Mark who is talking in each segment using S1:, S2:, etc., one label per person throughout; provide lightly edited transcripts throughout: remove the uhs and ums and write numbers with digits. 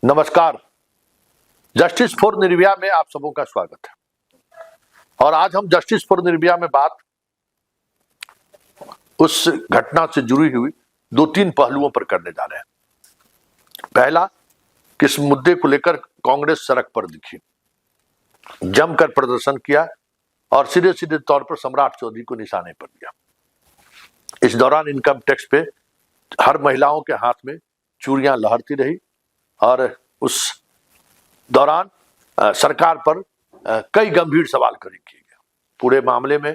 S1: नमस्कार। Justice for Nirbhaya में आप सबों का स्वागत है। और आज हम जस्टिस फॉर निर्भया में बात उस घटना से जुड़ी हुई दो तीन पहलुओं पर करने जा रहे हैं। पहला, किस मुद्दे को लेकर कांग्रेस सड़क पर दिखी, जमकर प्रदर्शन किया और सीधे सीधे तौर पर सम्राट चौधरी को निशाने पर लिया। इस दौरान इनकम टैक्स पे हर महिलाओं के हाथ में चूड़ियां लहरती रही और उस दौरान सरकार पर कई गंभीर सवाल खड़े किए गए। पूरे मामले में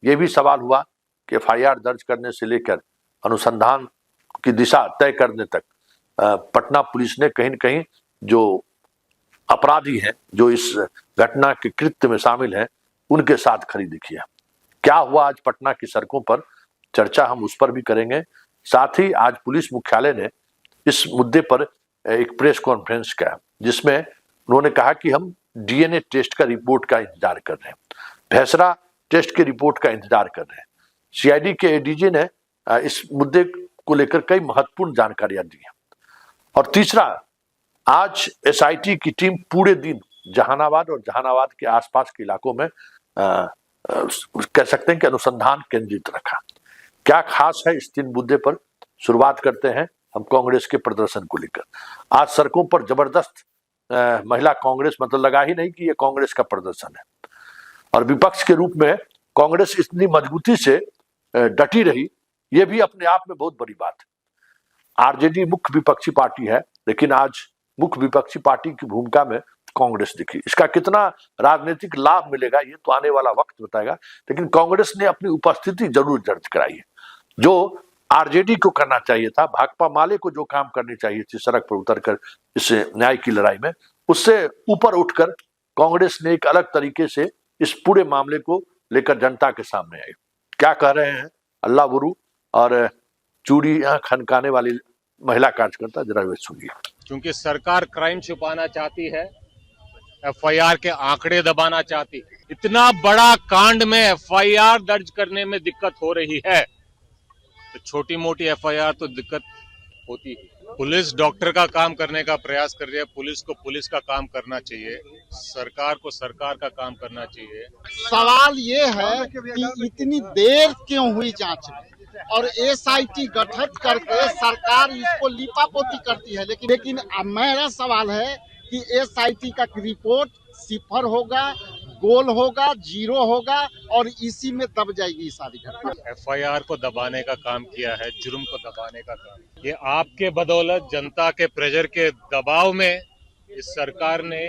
S1: ये भी सवाल हुआ कि एफआईआर दर्ज करने से लेकर अनुसंधान की दिशा तय करने तक पटना पुलिस ने कहीं न कहीं जो अपराधी हैं, जो इस घटना के कृत्य में शामिल हैं, उनके साथ खड़ी दिखी है। क्या हुआ आज पटना की सड़कों पर, चर्चा हम उस पर भी करेंगे। साथ ही आज पुलिस मुख्यालय ने इस मुद्दे पर एक प्रेस कॉन्फ्रेंस किया, जिसमें उन्होंने कहा कि हम डीएनए टेस्ट का रिपोर्ट का इंतजार कर रहे हैं, भेसरा टेस्ट के रिपोर्ट का इंतजार कर रहे हैं। सीआईडी के एडीजी ने इस मुद्दे को लेकर कई महत्वपूर्ण जानकारियां दी हैं। और तीसरा, आज एसआईटी की टीम पूरे दिन जहानाबाद और जहानाबाद के आसपास के इलाकों में कह सकते हैं कि अनुसंधान केंद्रित रखा। क्या खास है इस तीन मुद्दे पर, शुरुआत करते हैं हम कांग्रेस के प्रदर्शन को लेकर। आज सड़कों पर जबरदस्त महिला कांग्रेस, मतलब लगा ही नहीं कि ये कांग्रेस का प्रदर्शन है। और विपक्ष के रूप में कांग्रेस इतनी मजबूती से डटी रही, ये भी अपने आप में बहुत बड़ी बात है। आरजेडी मुख्य विपक्षी पार्टी है, लेकिन आज मुख्य विपक्षी पार्टी की भूमिका में कांग्रेस दिखी। इसका कितना राजनीतिक लाभ मिलेगा ये तो आने वाला वक्त बताएगा, लेकिन कांग्रेस ने अपनी उपस्थिति जरूर दर्ज कराई है। जो आरजेडी को करना चाहिए था, भाकपा माले को जो काम करनी चाहिए थी सड़क पर उतरकर इस न्याय की लड़ाई में, उससे ऊपर उठकर कांग्रेस ने एक अलग तरीके से इस पूरे मामले को लेकर जनता के सामने आई। क्या कह रहे हैं अल्लाह गुरु और चूड़ियां खनकाने वाली महिला कार्यकर्ता, जरा वे सुनिए।
S2: क्योंकि सरकार क्राइम छुपाना चाहती है, एफआईआर के आंकड़े दबाना चाहती है। इतना बड़ा कांड में एफआईआर दर्ज करने में दिक्कत हो रही है, तो छोटी मोटी एफआईआर तो दिक्कत होती है। पुलिस डॉक्टर का काम करने का प्रयास कर रही है, पुलिस को पुलिस का काम करना चाहिए, सरकार को सरकार का काम करना चाहिए।
S3: सवाल ये है कि इतनी देर क्यों हुई जांच में, और एसआईटी गठित करके सरकार इसको लीपापोती करती है। लेकिन मेरा सवाल है कि एसआईटी का रिपोर्ट सिफर होगा, गोल होगा, जीरो होगा और इसी में दब जाएगी सारी घटना।
S2: एफआईआर को दबाने का काम किया है, जुर्म को दबाने का काम। ये आपके बदौलत, जनता के प्रेशर के दबाव में इस सरकार ने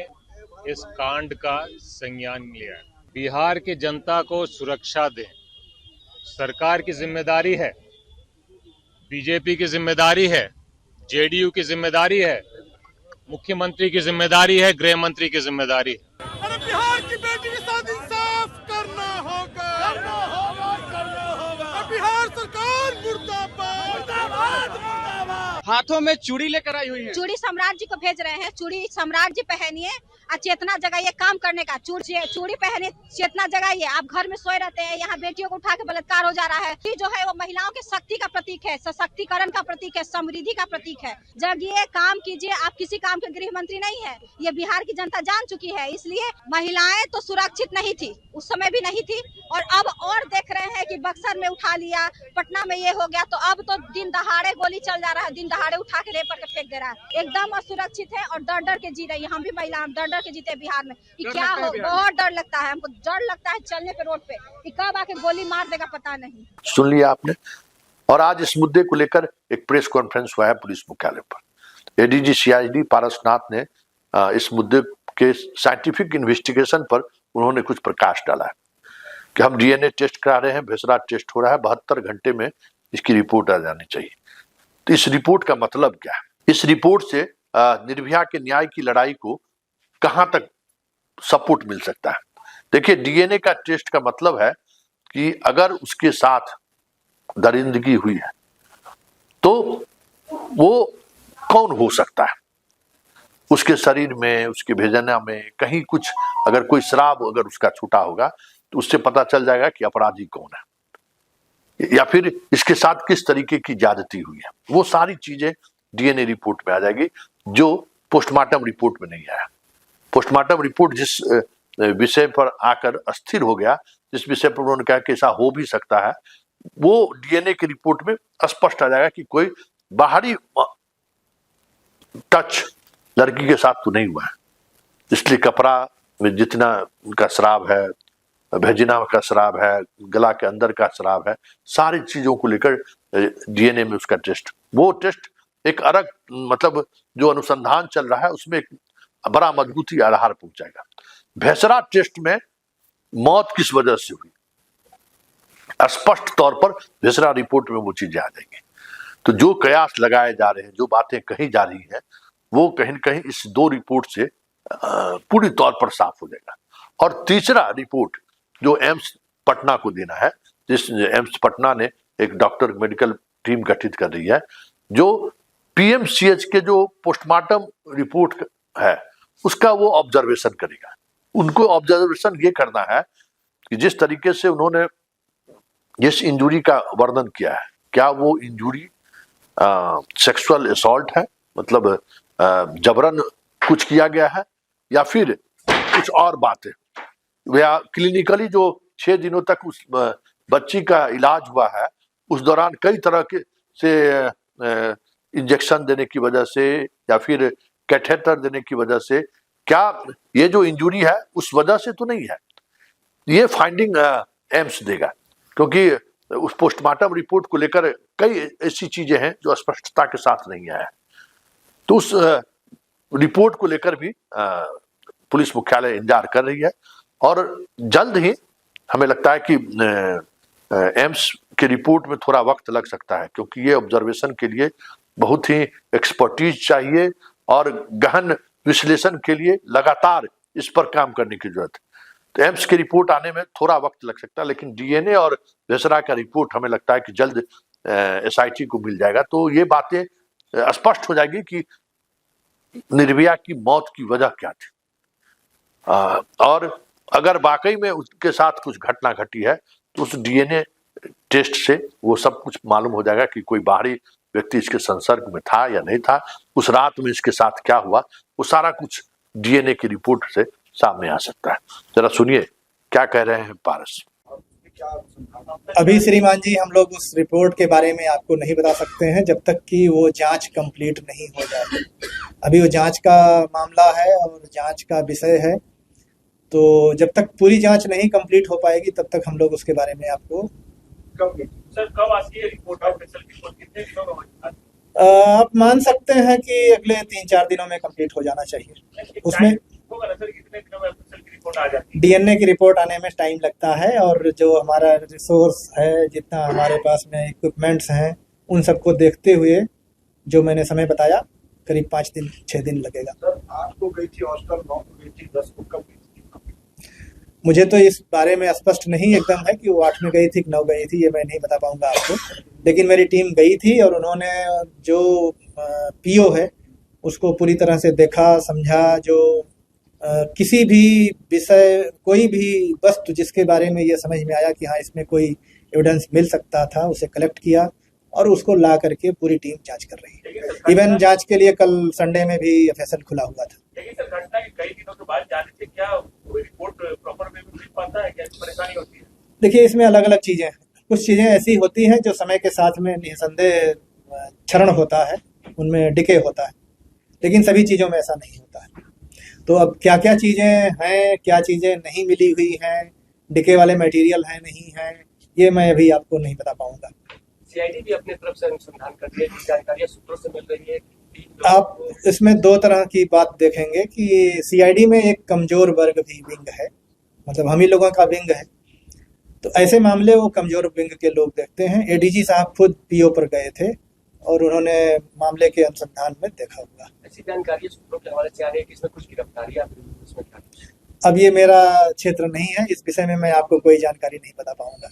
S2: इस कांड का संज्ञान लिया है। बिहार की जनता को सुरक्षा दें, सरकार की जिम्मेदारी है, बीजेपी की जिम्मेदारी है, जेडीयू की जिम्मेदारी है, मुख्यमंत्री की जिम्मेदारी है, गृह मंत्री की जिम्मेदारी है।
S4: अरे बिहार की बेटी के साथ इंसाफ करना होगा। बिहार सरकार मुर्दाबाद।
S5: हाथों में चूड़ी लेकर आई हुई है।
S6: चूड़ी सम्राट जी को भेज रहे हैं, चूड़ी सम्राट जी पहनिए और चेतना जगाइए काम करने का। चूड़ी पहनिए, चेतना जगाइए। आप घर में सोए रहते हैं, यहाँ बेटियों को उठा के बलात्कार हो जा रहा है। ये जो है वो महिलाओं के शक्ति का प्रतीक है, सशक्तिकरण का प्रतीक है, समृद्धि का प्रतीक है। जगिए, काम कीजिए। आप किसी काम के गृह मंत्री नहीं है, ये बिहार की जनता जान चुकी है। इसलिए महिलाएं तो सुरक्षित नहीं थी, उस समय भी नहीं थी, और अब और देख रहे हैं कि बक्सर में उठा लिया, पटना में ये हो गया, तो अब तो दिन दहाड़े गोली चल जा रहा है, दिन दहाड़े उठा के रेप करके फेंक दे रहा है। एकदम असुरक्षित है और डर डर के जी रही है। हम भी महिला डर डर के जीते बिहार में। क्या हो, बहुत डर लगता है हमको, डर लगता है चलने पे रोड पे कि कब आके गोली मार देगा पता नहीं।
S1: सुन लिया आपने। और आज इस मुद्दे को लेकर एक प्रेस कॉन्फ्रेंस हुआ है पुलिस मुख्यालय पर। एडीजी सीआईडी पारसनाथ ने इस मुद्दे के साइंटिफिक इन्वेस्टिगेशन पर उन्होंने कुछ प्रकाश डाला है कि हम डीएनए टेस्ट करा रहे हैं, भेसरा टेस्ट हो रहा है, 72 घंटे में इसकी रिपोर्ट आ जानी चाहिए। तो इस रिपोर्ट का मतलब क्या है? इस रिपोर्ट से निर्भया के न्याय की लड़ाई को कहां तक सपोर्ट मिल सकता है? देखिए, डीएनए का टेस्ट का मतलब है कि अगर उसके साथ दरिंदगी हुई है तो वो कौन हो सकता है, उसके शरीर में, उसके भेजना में कहीं कुछ अगर कोई शराब अगर उसका छूटा होगा तो उससे पता चल जाएगा कि अपराधी कौन है, या फिर इसके साथ किस तरीके की ज्यादती हुई है। वो सारी चीजें डीएनए रिपोर्ट में आ जाएगी। जो पोस्टमार्टम रिपोर्ट में नहीं आया। पोस्टमार्टम रिपोर्ट जिस विषय पर आकर अस्थिर हो गया, जिस विषय पर उन्होंने कहा कि ऐसा हो भी सकता है, वो डीएनए की रिपोर्ट में स्पष्ट आ जाएगा कि कोई बाहरी टच लड़की के साथ तो नहीं हुआ है। इसलिए कपड़ा में जितना उनका शराब है, भेजिना का शराब है, गला के अंदर का शराब है, सारी चीजों को लेकर डीएनए में उसका टेस्ट, वो टेस्ट एक अलग मतलब जो अनुसंधान चल रहा है उसमें एक बड़ा मजबूती आधार पहुंचाएगा। भेसरा टेस्ट में मौत किस वजह से हुई, स्पष्ट तौर पर भेसरा रिपोर्ट में वो चीजें आ जाएंगी। तो जो कयास लगाए जा रहे हैं, जो बातें कही जा रही हैं, वो कहीं न कहीं इस दो रिपोर्ट से पूरी तौर पर साफ हो जाएगा। और तीसरा रिपोर्ट जो एम्स पटना को देना है, जिस एम्स पटना ने एक डॉक्टर मेडिकल टीम गठित कर रही है, जो पीएमसीएच के जो पोस्टमार्टम रिपोर्ट है उसका वो ऑब्जर्वेशन करेगा। उनको ऑब्जर्वेशन ये करना है कि जिस तरीके से उन्होंने जिस इंजुरी का वर्णन किया है, क्या वो इंजुरी सेक्सुअल असॉल्ट है, मतलब जबरन कुछ किया गया है, या फिर कुछ और बातें, या क्लिनिकली जो 6 दिनों तक उस बच्ची का इलाज हुआ है उस दौरान कई तरह के से इंजेक्शन देने की वजह से या फिर कैथेटर देने की वजह से, क्या ये जो इंजुरी है उस वजह से तो नहीं है। ये फाइंडिंग एम्स देगा, क्योंकि उस पोस्टमार्टम रिपोर्ट को लेकर कई ऐसी चीजें हैं जो स्पष्टता के साथ नहीं आया है। तो उस रिपोर्ट को लेकर भी पुलिस मुख्यालय इंतजार कर रही है और जल्द ही हमें लगता है कि एम्स की रिपोर्ट में थोड़ा वक्त लग सकता है, क्योंकि ये ऑब्जर्वेशन के लिए बहुत ही एक्सपर्टीज चाहिए और गहन विश्लेषण के लिए लगातार इस पर काम करने की जरूरत है। तो एम्स की रिपोर्ट आने में थोड़ा वक्त लग सकता है, लेकिन डीएनए और भेसरा का रिपोर्ट हमें लगता है कि जल्द एसआईटी को मिल जाएगा, तो ये बातें स्पष्ट हो जाएगी कि निर्भया की मौत की वजह क्या थी। और अगर वाकई में उसके साथ कुछ घटना घटी है तो उस डीएनए टेस्ट से वो सब कुछ मालूम हो जाएगा कि कोई बाहरी व्यक्ति इसके संपर्क में था या नहीं था, उस रात में इसके साथ क्या हुआ, वो सारा कुछ डीएनए की रिपोर्ट से सामने आ सकता है। जरा सुनिए क्या कह रहे हैं पारस।
S7: अभी श्रीमान जी हम लोग उस रिपोर्ट के बारे में आपको नहीं बता सकते हैं जब तक कि वो जांच कंप्लीट नहीं हो जाती। अभी वो जांच का मामला है और जांच का विषय है, तो जब तक पूरी जांच नहीं कंप्लीट हो पाएगी तब तक हम लोग उसके बारे में आपको
S8: कब आती है रिपोर्ट, ऑफिशियल रिपोर्ट कितने दिनों में होती है?
S7: आप मान सकते हैं कि अगले 3-4 दिनों में कंप्लीट हो जाना चाहिए। उसमें
S8: कितने दिनों में ऑफिशियल रिपोर्ट आ जाती है?
S7: डीएनए की रिपोर्ट आने में टाइम लगता है और जो हमारा रिसोर्स है, जितना हमारे पास में इक्विपमेंट्स हैं, उन सबको देखते हुए जो मैंने समय बताया करीब 5-6 दिन लगेगा।
S8: सर 8 को गई थी हॉस्टल, 9 को गई थी, 10 को कब गई थी?
S7: मुझे तो इस बारे में स्पष्ट नहीं एकदम है कि वो 8 में गई थी कि 9 गई थी, ये मैं नहीं बता पाऊंगा आपको, लेकिन मेरी टीम गई थी और उन्होंने जो पीओ है उसको पूरी तरह से देखा, समझा, जो किसी भी विषय, कोई भी वस्तु जिसके बारे में ये समझ में आया कि हाँ इसमें कोई एविडेंस मिल सकता था, उसे कलेक्ट किया और उसको ला करके पूरी टीम जांच कर रही है। इवन जांच के लिए कल संडे में भी एफएसएल खुला हुआ था।
S8: लेकिन सर घटना के कई दिनों के बाद जाने से क्या रिपोर्ट प्रॉपर वे में मिल पाता है, क्या परेशानी होती है?
S7: देखिए इसमें अलग अलग चीजें हैं, कुछ चीजें ऐसी होती हैं जो समय के साथ में निसंदेह क्षरण होता है, उनमें डिके होता है, लेकिन सभी चीजों में ऐसा नहीं होता है। तो अब क्या क्या चीजें हैं, क्या चीजें नहीं मिली हुई हैं, डिके वाले मटेरियल हैं नहीं हैं, ये मैं अभी आपको नहीं बता पाऊंगा।
S8: सीआईडी भी अपनी तरफ से अनुसंधान कर रही है, जानकारियां सूत्रों से मिल रही है।
S7: आप इसमें 2 तरह की बात देखेंगे कि सीआईडी में एक कमजोर वर्ग भी विंग है, मतलब हम ही लोगों का विंग है, तो ऐसे मामले वो कमजोर विंग के लोग देखते हैं। एडीजी साहब खुद पीओ पर गए थे और उन्होंने मामले के अनुसंधान में देखा हुआ।
S8: ऐसी जानकारी सूत्रों के हवाले से आ रही है कि इसमें कुछ गिरफ्तारियां, इसमें क्या?
S7: अब ये मेरा क्षेत्र नहीं है, इस विषय में मैं आपको कोई जानकारी नहीं बता पाऊंगा।